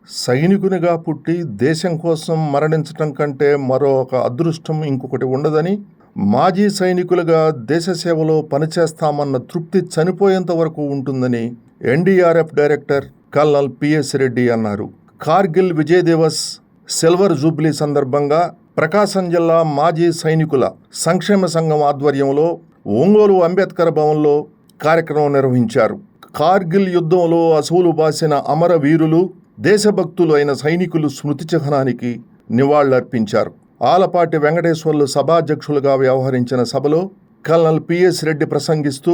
సైనికునిగా పుట్టి దేశం కోసం మరణించటం కంటే మరో ఒక అదృష్టం ఇంకొకటి ఉండదని, మాజీ సైనికులుగా దేశ సేవలో పనిచేస్తామన్న తృప్తి చనిపోయేంత వరకు ఉంటుందని NDRF director colonel PS Reddy అన్నారు. కార్గిల్ విజయ్ దివస్ సిల్వర్ జూబ్లీ సందర్భంగా ప్రకాశం జిల్లా మాజీ సైనికుల సంక్షేమ సంఘం ఆధ్వర్యంలో ఒంగోలు అంబేద్కర్ భవన్లో కార్యక్రమం నిర్వహించారు. కార్గిల్ యుద్ధంలో అసువులు బాసిన అమరవీరులు, దేశభక్తులు అయిన సైనికులు స్మృతి చిహ్నానికి నివాళులర్పించారు. ఆలపాటి వెంకటేశ్వర్లు సభాధ్యక్షులుగా వ్యవహరించిన సభలో కల్నల్ పిఎస్ రెడ్డి ప్రసంగిస్తూ,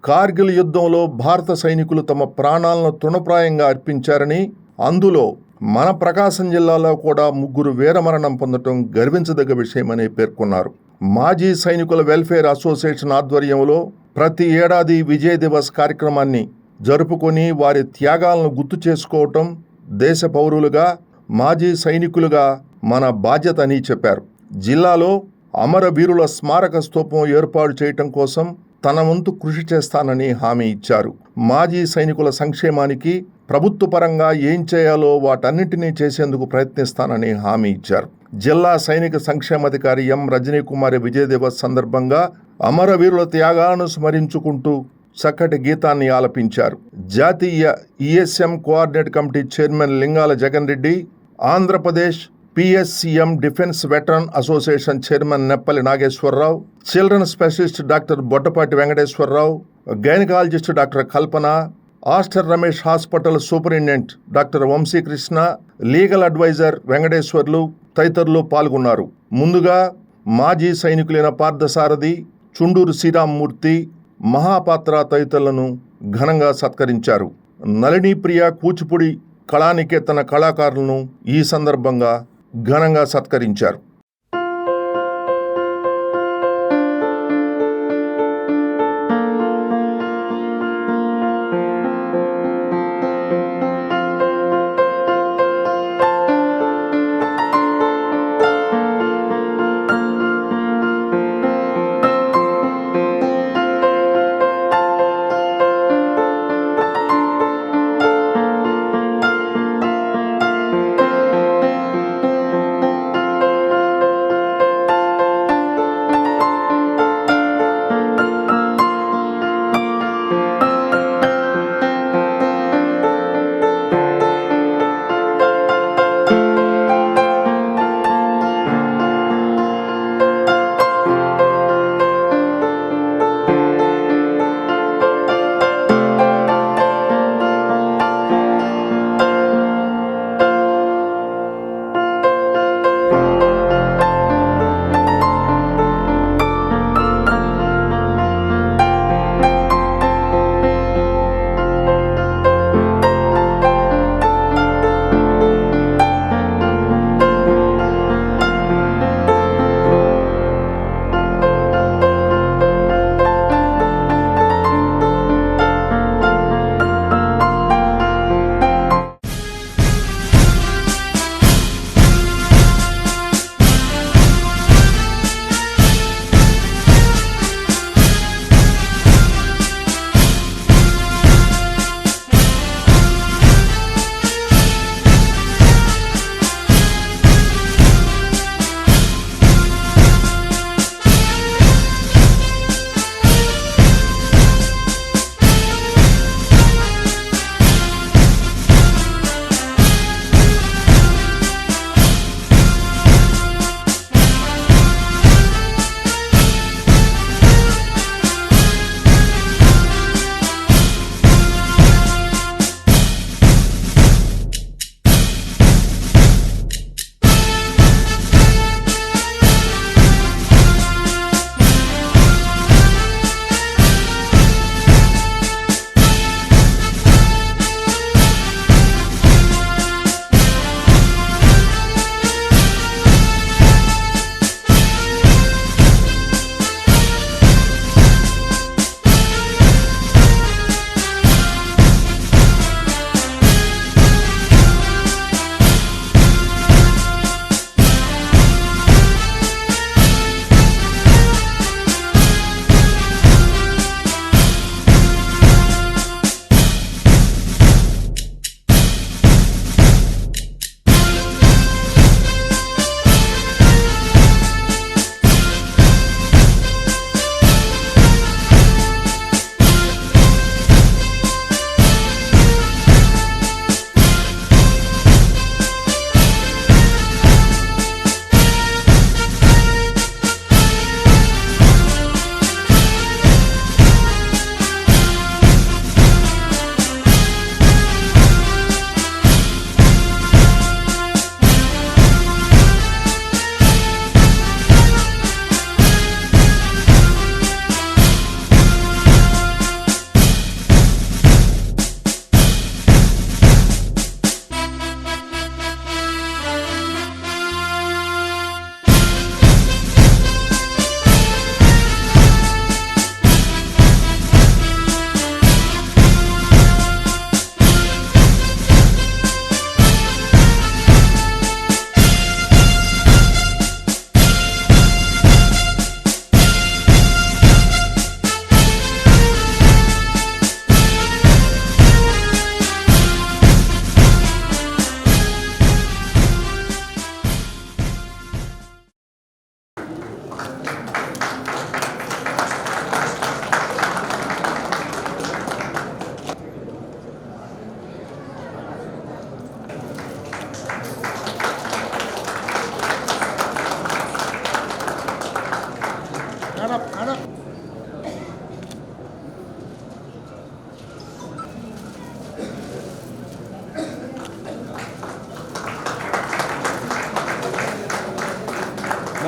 కార్గిల్ యుద్ధంలో భారత సైనికులు తమ ప్రాణాలను తృణప్రాయంగా అర్పించారని, అందులో మన ప్రకాశం జిల్లాలో కూడా 3 వీరమరణం పొందటం గర్వించదగ్గ విషయమని పేర్కొన్నారు. మాజీ సైనికుల వెల్ఫేర్ అసోసియేషన్ ఆధ్వర్యంలో ప్రతి ఏడాది విజయ్ దివస్ కార్యక్రమాన్ని జరుపుకొని వారి త్యాగాలను గుర్తు చేసుకోవటం దేశ పౌరులుగా, మాజీ సైనికులుగా మన బాధ్యత అని చెప్పారు. జిల్లాలో అమరవీరుల స్మారక స్తూపం ఏర్పాటు చేయటం కోసం తన వంతు కృషి చేస్తానని హామీ ఇచ్చారు. మాజీ సైనికుల సంక్షేమానికి ప్రభుత్వ పరంగా ఏం చేయాలో వాటన్నింటినీ చేసేందుకు ప్రయత్నిస్తానని హామీ ఇచ్చారు. జిల్లా సైనిక సంక్షేమాధికారి ఎం రజనీకుమారి విజయ్ దివస్ సందర్భంగా అమరవీరుల త్యాగాలను స్మరించుకుంటూ చక్కటి గీతాన్ని ఆలపించారు. జాతీయ ESM coordinate committee chairman Lingala Jagan Reddy, Andhra Pradesh PSCM defence veteran association chairman Neppali Nageswara Rao, children specialist doctor Boddapati Venkateswara Rao, gynaecologist doctor Kalpana, Aster Ramesh hospital superintendent doctor Vamsikrishna, legal adviser Venkateswarlu తదితరులు పాల్గొన్నారు. ముందుగా మాజీ సైనికులైన పార్థసారథి, చుండూరు శ్రీరామ్మూర్తి, మహాపాత్ర తదితరులను ఘనంగా సత్కరించారు. నళిని ప్రియ కూచిపూడి కళానికేతన కళాకారులను ఈ సందర్భంగా ఘనంగా సత్కరించారు.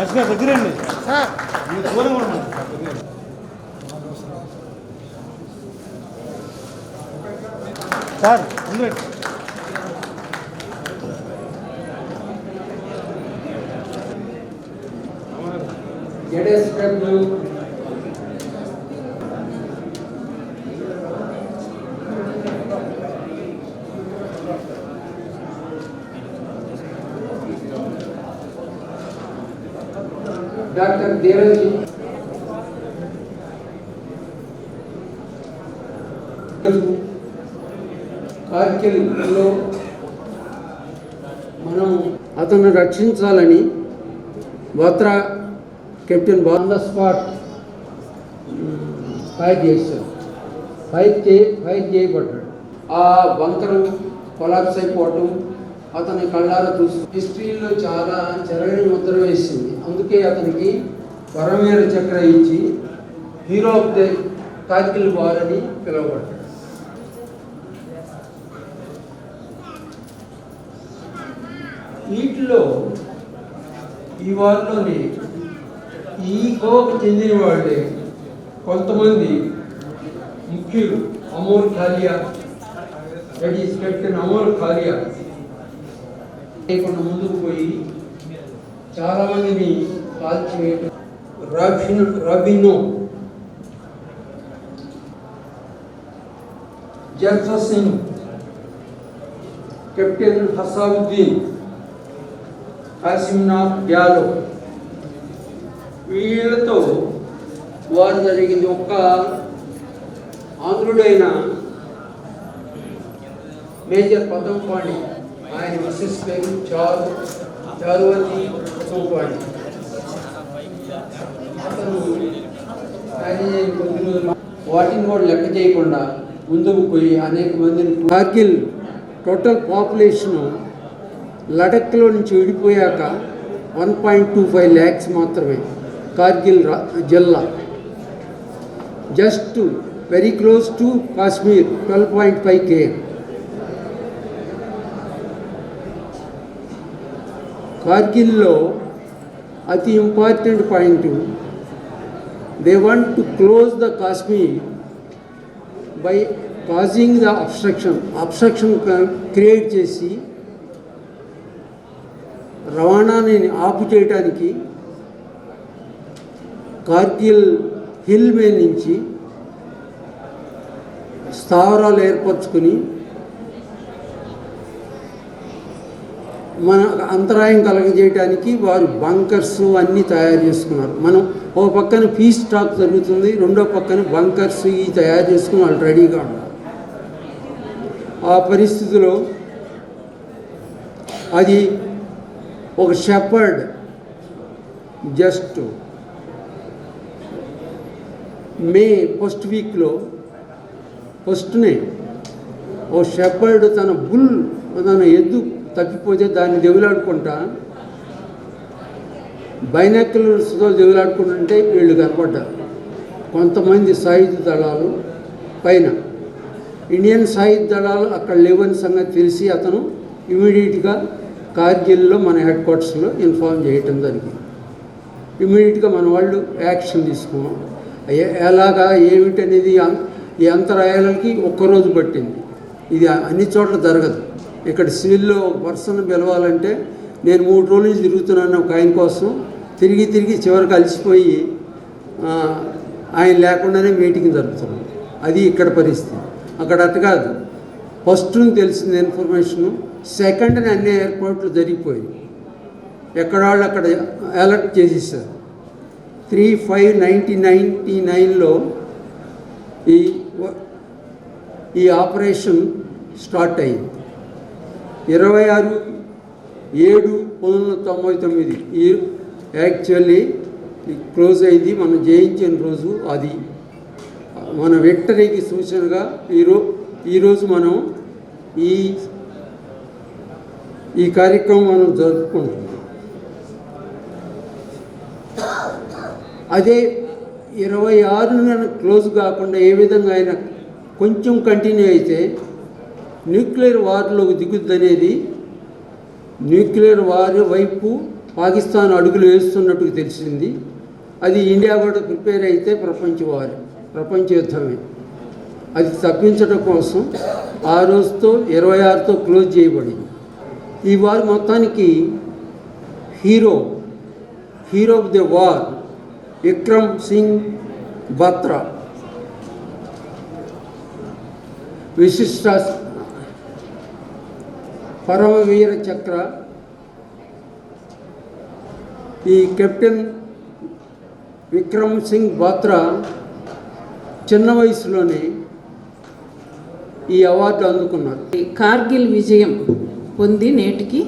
దగ్గరండి సార్ ZSW Dr. Dheeraj కార్గిల్లో మనం అతను రక్షించాలని Batra captain on the spot fire చేశారు. ఫైర్ చేయబడ్డాడు. ఆ బంకరు కొలాప్స్ అయిపోవటం అతని కళ్ళారా చూసి హిస్టరీలో చాలా చెరగని ముద్ర వేసింది. అందుకే అతనికి పరమవీర చక్ర ఇచ్చి hero of the Kargil war అని పిలువబడ్డాడు. వీటిలో ఈ వారిలోని ఈ కోవకు చెందిన వాళ్ళే కొంతమంది ముఖ్యులు. Amol Kalia, that is captain Amol Kalia లేకుండా ముందుకు పోయి చాలామందిని కాల్చివేయడం. రబినో, జర్ససింగ్, కెప్టెన్ హసావుద్దీన్, కాసిమ్నాథ్ గ్యాలో, వీళ్ళతో వారు జరిగింది. ఒక్క ఆంధ్రుడైన మేజర్ పదంపాణి, ఆయన మిస్సెస్ పేరు చారువతి పదంపాణి. అతను కొద్ది రోజులు వాటిని కూడా లెక్క చేయకుండా ముందుకు పోయి అనేక మందిని కార్గిల్ టోటల్ పాపులేషను లడఖ్లో నుంచి విడిపోయాక 1.25 lakhs మాత్రమే. కార్గిల్ జిల్లా just very close to Kashmir 12.5 km. కార్గిల్లో అతి important point, they want to close the Kashmir by causing the obstruction create చేసి రవాణాని ఆపు చేయడానికి కార్గిల్ హిల్ మీద నుంచి స్థావరాలు ఏర్పరచుకుని మన అంతరాయం కలగజేయడానికి వారు బంకర్స్ అన్నీ తయారు చేసుకున్నారు. మనం ఒక పక్కన పీస్ టాక్ జరుగుతుంది, రెండో పక్కన బంకర్స్ ఇవి తయారు చేసుకుని వాళ్ళు రెడీగా ఉన్నారు. ఆ పరిస్థితిలో అది ఒక షెపర్డ్ జస్ట్ మే ఫస్ట్ వీక్లో ఫస్ట్నే ఓ షెపర్డ్ తన ఎద్దు తప్పిపోతే దాన్ని దెవులాడుకుంటా బైనాక్యులర్స్తో దెవులాడుకుంటుంటే వీళ్ళు కనపడ్డారు. కొంతమంది సాయుధ దళాలు పైన, ఇండియన్ సాయుధ దళాలు అక్కడ లేవని సంగతి తెలిసి అతను ఇమీడియట్గా కార్గిల్లో మన హెడ్ క్వార్టర్స్లో ఇన్ఫార్మ్ చేయటం జరిగింది. ఇమీడియట్గా మన వాళ్ళు యాక్షన్ తీసుకున్నాం. ఎలాగా ఏమిటనేది ఈ అంతరాయాలకి ఒక్కరోజు పట్టింది. ఇది అన్ని చోట్ల జరగదు. ఇక్కడ సివిల్లో ఒక పర్సన్ పిలవాలంటే నేను 3 రోజుల నుంచి తిరుగుతున్నాను ఒక ఆయన కోసం, తిరిగి చివరికి అలసిపోయి ఆయన లేకుండానే మీటింగ్ జరుగుతున్నాం. అది ఇక్కడ పరిస్థితి. అక్కడ అట్ట కాదు. ఫస్ట్ తెలిసింది ఇన్ఫర్మేషను, సెకండ్ని అన్ని ఎయిర్పోర్ట్లు జరిగిపోయి ఎక్కడ వాళ్ళు అక్కడ అలర్ట్ చేసేసారు. 3/5/1999లో ఈ ఆపరేషన్ స్టార్ట్ అయింది. 26/7/1999 ఈ యాక్చువల్లీ క్లోజ్ అయింది. మనం జయించిన రోజు అది మన విక్టరీకి సూచనగా ఈరోజు మనం ఈ కార్యక్రమం మనం జరుపుకుంటున్నాం. అదే 26 క్లోజ్ కాకుండా ఏ విధంగా అయినా కొంచెం కంటిన్యూ అయితే న్యూక్లియర్ వార్లోకి దిగుద్దనేది న్యూక్లియర్ వార్ వైపు పాకిస్తాన్ అడుగులు వేస్తున్నట్టు తెలిసింది. అది ఇండియా కూడా ప్రిపేర్ అయితే ప్రపంచ యుద్ధమే. అది తప్పించడం కోసం ఆ రోజుతో 26తో క్లోజ్ చేయబడింది. ఈ వార్ మొత్తానికి hero of the war Vikram Singh Batra విశిష్ట పరమవీర చక్ర. ఈ కెప్టెన్ విక్రమ్ సింగ్ బాత్రా చిన్న వయసులోనే ఈ అవార్డు అందుకున్నారు. కార్గిల్ విజయం పొంది నేటికి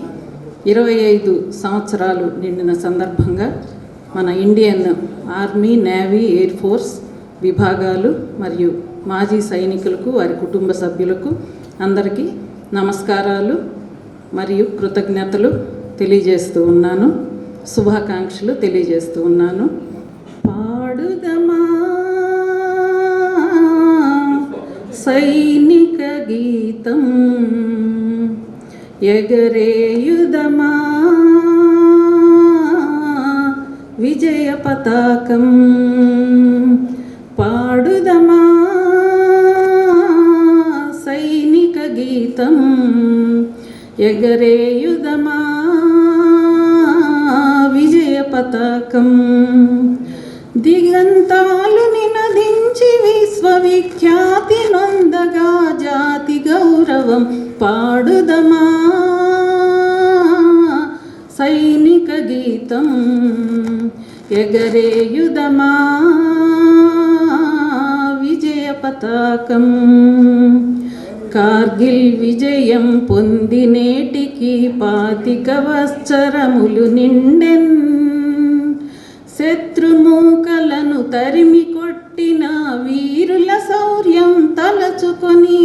25 సంవత్సరాలు నిండిన సందర్భంగా మన Indian army, navy, air force విభాగాలు మరియు మాజీ సైనికులకు, వారి కుటుంబ సభ్యులకు అందరికీ నమస్కారాలు మరియు కృతజ్ఞతలు తెలియజేస్తూ ఉన్నాను. శుభాకాంక్షలు తెలియజేస్తూ ఉన్నాను. పాడుదమా సైనిక గీతం, ఎగరేయుదమా విజయ పతాకం, పాడుదమా సైనిక గీతం, ఎగరేయుదమా విజయ పతాకం. దిగంతాలు నినదించి విశ్వవిఖ్యాతి నొందగా జాతి గౌరవం పాడుదమా సైనిక గీతం, ఎగరేయుదమా విజయ పతాకం. కార్గిల్ విజయం పొంది నేటికి 25 సంవత్సరములు నిండెన్. శత్రుమూకలను తరిమి కొట్టిన వీరుల శౌర్యం తలచుకొని,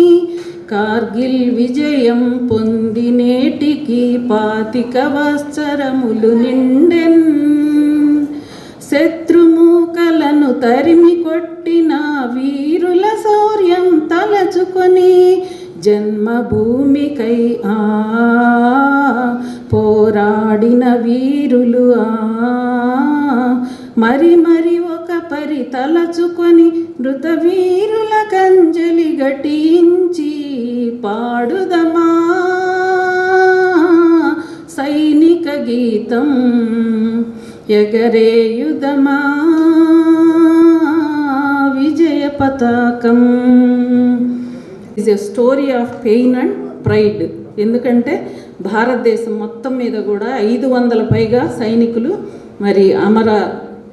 కార్గిల్ విజయం పొంది నేటికి 25 సంవత్సరములు నిండెన్. శత్రుమూకలను తరిమి కొట్టిన వీరుల శౌర్యం తలచుకొని, జన్మభూమికై పోరాడిన వీరులు మరి ఒక పరి తలచుకొని, మృత వీరుల కంజలి ఘటించి పాడుదమా సైనిక గీతం, ఎగరేయుదమా విజయ పతాకం. Is a story of pain and pride. ఎందుకంటే భారతదేశం మొత్తం మీద కూడా 500 పైగా సైనికులు మరి అమర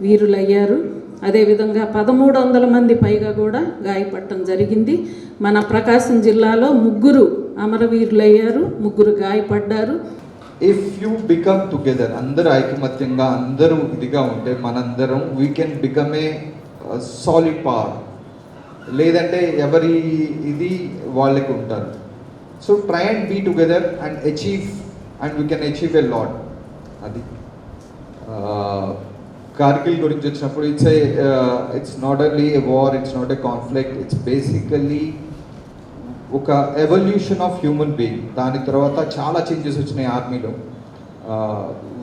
వీరులయ్యారు. అదేవిధంగా 1300 మంది పైగా కూడా గాయపడటం జరిగింది. మన ప్రకాశం జిల్లాలో 3 అమరవీరులయ్యారు, 3 గాయపడ్డారు. ఇఫ్ యూ బికమ్ టుగెదర్, అందరూ ఐకమత్యంగా అందరూ ఇదిగా ఉంటే మనందరం we can become a solid power. లేదంటే ఎవరి ఇది వాళ్ళకి ఉంటారు. So try and be together and achieve, and we can achieve a lot. అది కార్గిల్ గురించి వచ్చినప్పుడు it's not only a war, it's not a conflict, it's basically ఒక ఎవల్యూషన్ ఆఫ్ హ్యూమన్ బీయింగ్. దాని తర్వాత చాలా చేంజెస్ వచ్చినాయి ఆర్మీలో.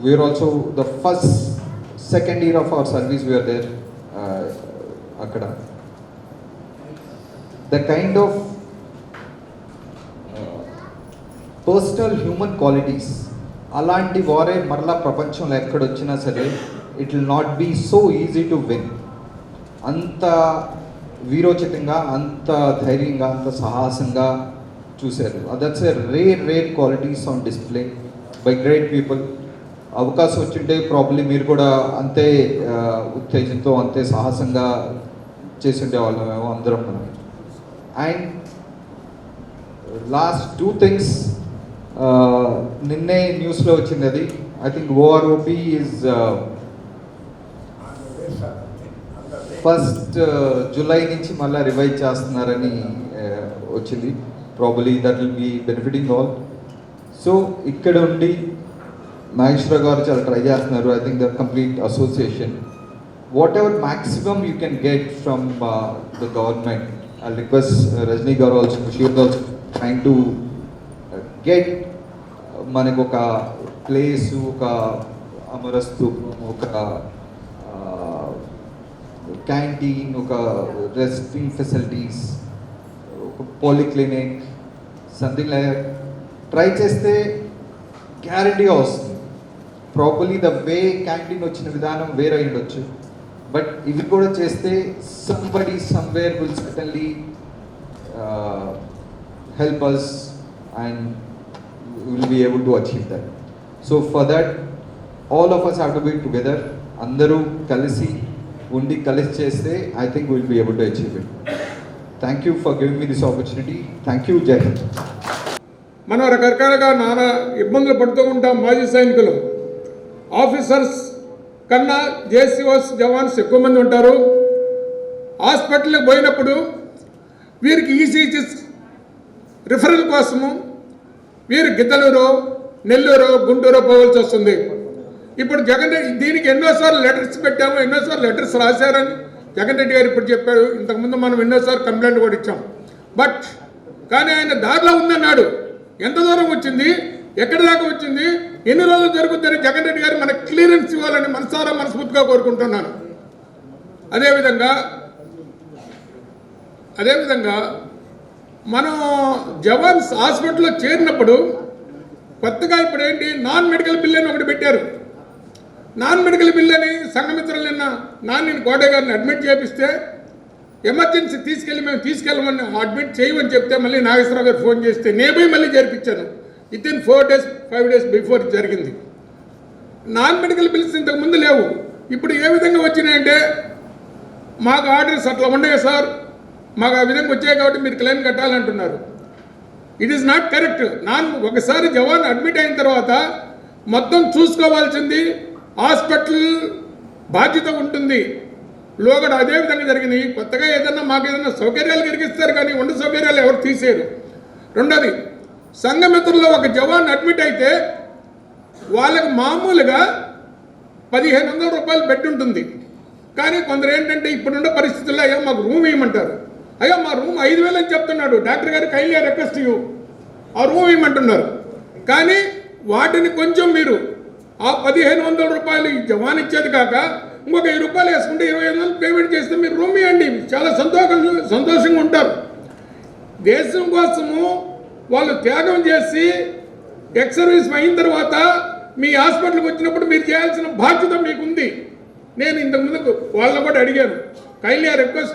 We are also the second year of our service we are there. అక్కడ the kind of personal human qualities, అలాంటి వారే మరలా ప్రపంచంలో ఎక్కడొచ్చినా సరే it will not be so easy to win. అంత వీరోచితంగా, అంత ధైర్యంగా, అంత సాహసంగా చూశారు. That's a rare qualities on display by great people. అవకాశం వచ్చింటే ప్రాబ్లీ మీరు కూడా అంతే ఉత్తేజంతో, అంతే సాహసంగా చేసి ఉండేవాళ్ళమేమో అందరం మనం. అండ్ లాస్ట్ 2 things, నిన్నే న్యూస్లో వచ్చింది అది. I think OROP is 1st July నుంచి మళ్ళీ రివైజ్ చేస్తున్నారని వచ్చింది. Probably that will be benefiting all. So ఇక్కడ ఉండి నాగేశ్వరరావు గారు చాలా ట్రై చేస్తున్నారు. I think the complete association, whatever maximum you can get from the government. I request Rajani garu also, sure also trying to get మనకు ఒక place, ఒక అమరస్తు, ఒక canteen, ఒక రెస్టింగ్ ఫెసిలిటీస్, ఒక పాలిక్లినిక్, సంథింగ్ లైక్ ట్రై చేస్తే గ్యారంటీగా వస్తుంది. ప్రాపర్లీ ద వే క్యాంటీన్ వచ్చిన విధానం వేరే ఉండొచ్చు, బట్ ఇవి కూడా చేస్తే somebody somewhere will certainly help us and we will be able to achieve that. So for that, all of us have to be together. Andaru kalisi undi kalisi cheste, I think we will be able to achieve it. Thank you for giving me this opportunity. Thank you, Jai Hind. మనం రకరకాలుగా నానా ఇబ్బందులు పడుతూ ఉంటాం. మాజీ సైనికులు officers కన్నా జేసీఓస్ జవాన్స్ ఎక్కువ మంది ఉంటారు. హాస్పిటల్కి పోయినప్పుడు వీరికి ఈసీజీ రిఫరల్ కోసము వీరు గిద్దలూరు, నెల్లూరు, గుంటూరు పోవాల్సి వస్తుంది. ఇప్పుడు జగన్ రెడ్డి దీనికి ఎన్నోసార్లు లెటర్స్ పెట్టాము, ఎన్నోసార్లు లెటర్స్ రాశారని జగన్ రెడ్డి గారు ఇప్పుడు చెప్పారు. ఇంతకుముందు మనం ఎన్నోసార్లు కంప్లైంట్ కూడా ఇచ్చాం. బట్ కానీ ఆయన దారిలో ఉందన్నాడు. ఎంత దూరం వచ్చింది, ఎక్కడి దాకా వచ్చింది, ఎన్ని రోజులు జరుగుతుందని జగన్ రెడ్డి గారు మనకు క్లియరెన్స్ ఇవ్వాలని మనసారా మనస్ఫూర్తిగా కోరుకుంటున్నాను. అదేవిధంగా మనం జవాన్స్ హాస్పిటల్లో చేరినప్పుడు కొత్తగా ఇప్పుడు ఏంటి నాన్ మెడికల్ బిల్ అని ఒకటి పెట్టారు. నాన్ మెడికల్ బిల్ అని సంఘమిత్రులు నిన్న నాన్న కోట గారిని అడ్మిట్ చేపిస్తే ఎమర్జెన్సీ మేము తీసుకెళ్ళమని అడ్మిట్ చేయమని చెప్తే మళ్ళీ నాగేశ్వరరావు గారు ఫోన్ చేస్తే నేను మళ్ళీ జరిపించాను. వితిన్ 4 days 5 days బిఫోర్ జరిగింది. నాన్ మెడికల్ బిల్స్ ఇంతకు ముందు లేవు. ఇప్పుడు ఏ విధంగా వచ్చినాయంటే మాకు ఆర్డర్స్ అట్లా ఉండవు సార్, మాకు ఆ విధంగా వచ్చాయి కాబట్టి మీరు క్లెయిమ్ కట్టాలంటున్నారు. It is not correct. ఒకసారి జవాన్ అడ్మిట్ అయిన తర్వాత మొత్తం చూసుకోవాల్సింది హాస్పిటల్ బాధ్యత ఉంటుంది. లోగడ అదే విధంగా జరిగింది. కొత్తగా ఏదన్నా మాకు ఏదైనా సౌకర్యాలు కలిగిస్తారు కానీ ఉండే సౌకర్యాలు ఎవరు తీసేయరు. రెండోది, సంఘమిత్రుల్లో ఒక జవాన్ అడ్మిట్ అయితే వాళ్ళకి మామూలుగా 1500 రూపాయలు బెడ్ ఉంటుంది. కానీ కొందరు ఏంటంటే ఇప్పుడున్న పరిస్థితుల్లో అయ్యో మాకు రూమ్ ఇవ్వమంటారు. అయ్యో మా రూమ్ 5000 అని చెప్తున్నాడు డాక్టర్ గారు, కైండ్లీ రిక్వెస్ట్ యూ ఆ రూమ్ ఇవ్వమంటున్నారు. కానీ వాటిని కొంచెం మీరు ఆ 1500 రూపాయలు ఈ జవాన్ ఇచ్చేది కాక ఇంకొక 1000 రూపాయలు వేసుకుంటే 2500 పేమెంట్ చేస్తే మీరు రూమ్ ఇవ్వండి, చాలా సంతోషంగా ఉంటారు. దేశం కోసము వాళ్ళు త్యాగం చేసి ఎక్స్ సర్వీస్ అయిన తర్వాత మీ హాస్పిటల్కి వచ్చినప్పుడు మీరు చేయాల్సిన బాధ్యత మీకుంది. నేను ఇంతకుముందు వాళ్ళని కూడా అడిగాను, కైండ్లీ రిక్వెస్ట్